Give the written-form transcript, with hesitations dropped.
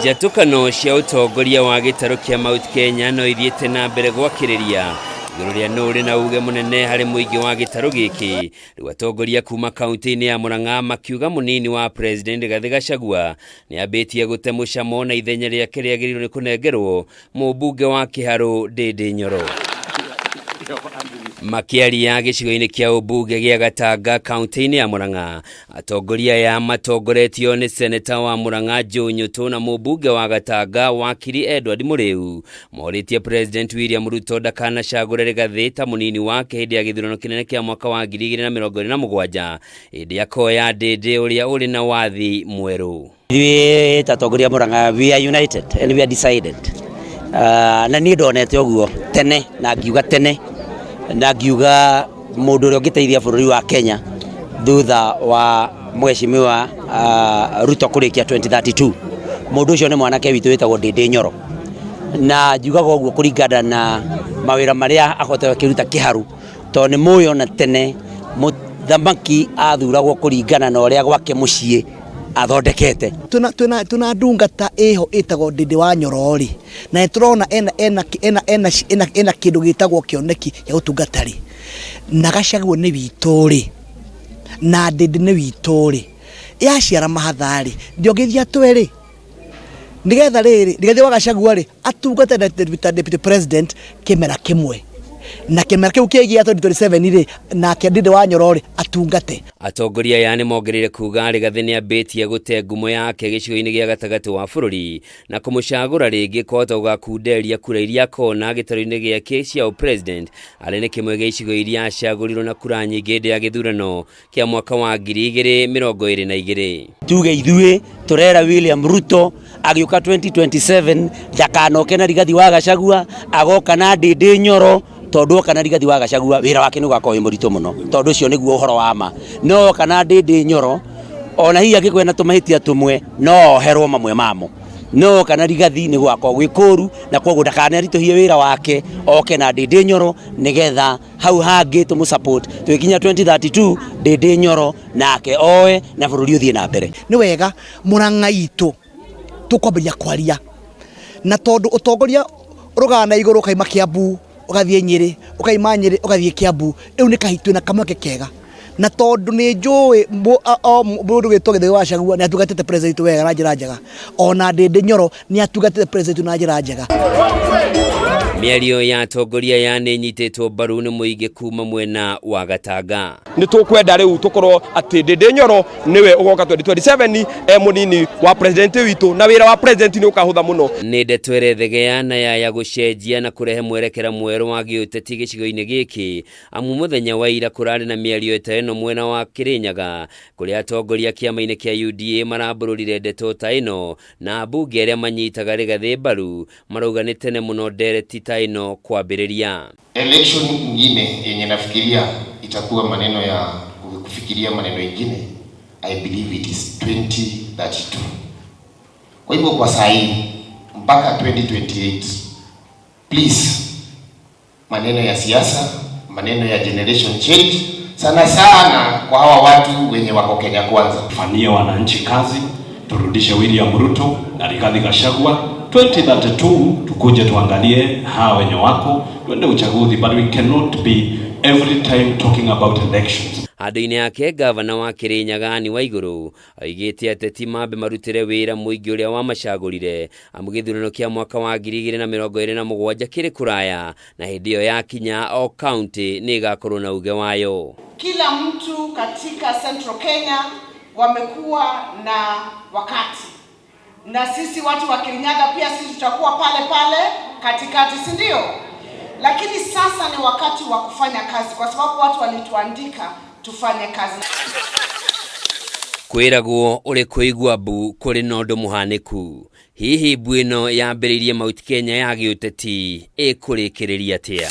Njatũkano cia ũtongoria wa gĩtarũ kĩa Mount Kenya no ithiĩte na mbere gwakĩrĩria igũrũ rĩa nũrĩ na uge mũnene harĩ mũingĩ wa gĩtarũ gĩkĩ. Rĩu atongoria kuma kaunti-inĩ ya Murang'a makiuga mũnini wa President Rigathi Gachagua nĩambĩtie gũte mũcamo na ithenya rĩake rĩagĩrĩirwo nĩ kũnengerwo mũmbunge wa Kĩharũ Ndĩndĩ Nyoro. Makiaria gĩcigo-inĩ kĩa ũmbunge gĩa Gatanga kaunti-inĩ ya Murang'a, atongoria ya matongoretio nĩ seneta wa Murang'a Joe Nyoto na mũmbunge wa Gatanga wakiri Edward Mũrĩu morĩtie President William Ruto ndakanacagũre Rigathi ta mũnini wake hĩndĩ ya gĩthurano kĩnene kĩa mwaka wa 2027 hĩndĩ ya koya Ndĩndĩ ũrĩa ũrĩ na wathi mwerũ. We atongoria Murang'a, we are united and we are decided. Na niĩ ndonete ũguo tene na ngiuga tene na ngiuga mũndũ ũrĩa ũngĩteithia bũrũri wa Kenya thutha wa mheshimiwa Ruto kũrĩkia 2032 mũndũ ũcio nĩ mwanake witũ wĩtagwo Ndĩndĩ Nyoro, na ngiugaga ũguo kũringana na mawĩra marĩa ahotaga kĩruta Kĩharũ, tondũ nĩ mũĩ na tene mũthamaki athuragwo kũringana na ũrĩa gwake mũciĩ athondekete. Tuna ndungata iho itagwo Ndĩndĩ wa Nyoro ri, na turona ena kindu gitagwo kioneki ya utungatari, na Gachagua ni witũ ri, na Ndĩndĩ ni witũ ri, yaciara mahathari ndio ngithia tweri nigetha riri Rigathi wa Gachagua ri atungate na deputy president kimera kimwe na kimera kiu kĩgia 2027 ri na Ndĩndĩ wa Nyoro ri atungate. Atongoria ya nĩ mongereire kuga Rigathi nĩambĩtie gũte ngumo yake gĩcigo-inĩ gĩa gatagatĩ wa bũrũri na kũmũcagũra rĩngĩ kũhota gũgakunderia kura iria kona gĩtarũ-inĩ gĩake cia president arĩ nĩ kĩmwe gĩa icigo iria acagũrirwo na kura nyingĩ hĩndĩ ya gĩthurano kĩa mwaka wa 2022. Tuge ithuĩ turera William Ruto agĩũka 2027 ndakanoke na Rigathi wa Gachagua, agoka na Ndĩndĩ Nyoro, tondu kana Rigathi wa Gachagua wĩra wake nĩ gwakorwo mũritũ mũno, tondu ũcio nĩguo ũhoro wa ma. No kana Ndĩndĩ Nyoro ona hihi angĩkwenda tũmahĩtia tũmwe no oherwo mamwe mamo, no kana Rigathi nĩ gwakorwo gwĩkũru na koguo ndakaneritũhie wĩra wake, oke na Ndĩndĩ Nyoro nĩgetha hau hangĩ tũmũsupport twĩkinya 2032 Ndĩndĩ Nyoro nake oe na bũrũri ũthiĩ na mbere. Nĩ wega Murang'a itũ tũkwambĩrĩria kwaria na tondu ũtongoria rũgana igũrũ kaima Kiambu ugathie Nyeri, ukaima Nyeri ugathie Kiambu, riu ni kahitwe na kamweke kega, na tondu ni njui mundu witwo Rigathi wa Gachagua ni atugatite president wega na njira njega, ona Ndĩndĩ Nyoro ni atugatite president na njira njega. Mĩario ya atongoria ya nĩ nyitĩtwo mbaru nĩ mũingĩ kuma mwena wa Gatanga. Nĩ tũkwenda rĩu tũkorwo atĩ Ndĩndĩ Nyoro nĩwe ũgoka 2027 mũnini wa president witũ, na wĩra wa president nĩ ũkahũtha mũno. Nĩ ndeto ĩrethegea na ya gũcenjia na kũrehe mwerekera mwerũ wa gĩũteti gĩcigo-inĩ gĩkĩ, amu mũthenya wa ira kũrarĩ na mĩario ta ĩno mwena wa Kĩrĩnyaga kũrĩa atongoria kĩama-inĩ kĩa UDA marambũrũrire ndeto ta ĩno, na ambunge arĩa manyitaga Rigathi mbaru marauga nĩ tene mũno ndereti ta ĩno kwambĩrĩria. Election nyingine yenye nafikiria itakuwa maneno ya kufikiria maneno mengine, I believe it is 2032. Kwa hivyo kwa saa hii mpaka 2028, please, maneno ya siasa, maneno ya generation change sana sana kwa hawa watu wenye wako Kenya Kwanza. Fanyia wananchi kazi, turudishe William Ruto na Rigathi Gachagua. 2032 tukuje tuangalie hawa wenye wako tuende uchaguzi, but we cannot be every time talking about elections. Handũ-inĩ yake gavana wa Kĩrĩnyaga Anne Waigũrũ oigĩte ateti mambe marutĩre wĩra mũingĩ ũrĩa wamacagũrire, amu gĩthurano kĩa mwaka wa 2027 kĩrĩ kũraya na hĩndĩ ĩyo yakinya o county nĩ ĩgakorwo na uge wayo. Kila mtu katika Central Kenya wamekuwa na wakati, na sisi watu wa Kirinyaga pia sisi tutakuwa pale pale katikati, si ndio? Lakini sasa ni wakati wa kufanya kazi, kwa sababu watu walituandika tufanye kazi. Kwĩragwo ũrĩ kũigua mbu kũrĩ na ũndũ mũhanĩku. Hihi mbu ĩno yambĩrĩirie Mount Kenya ya gĩũteti ĩkũrĩkĩrĩria atĩa?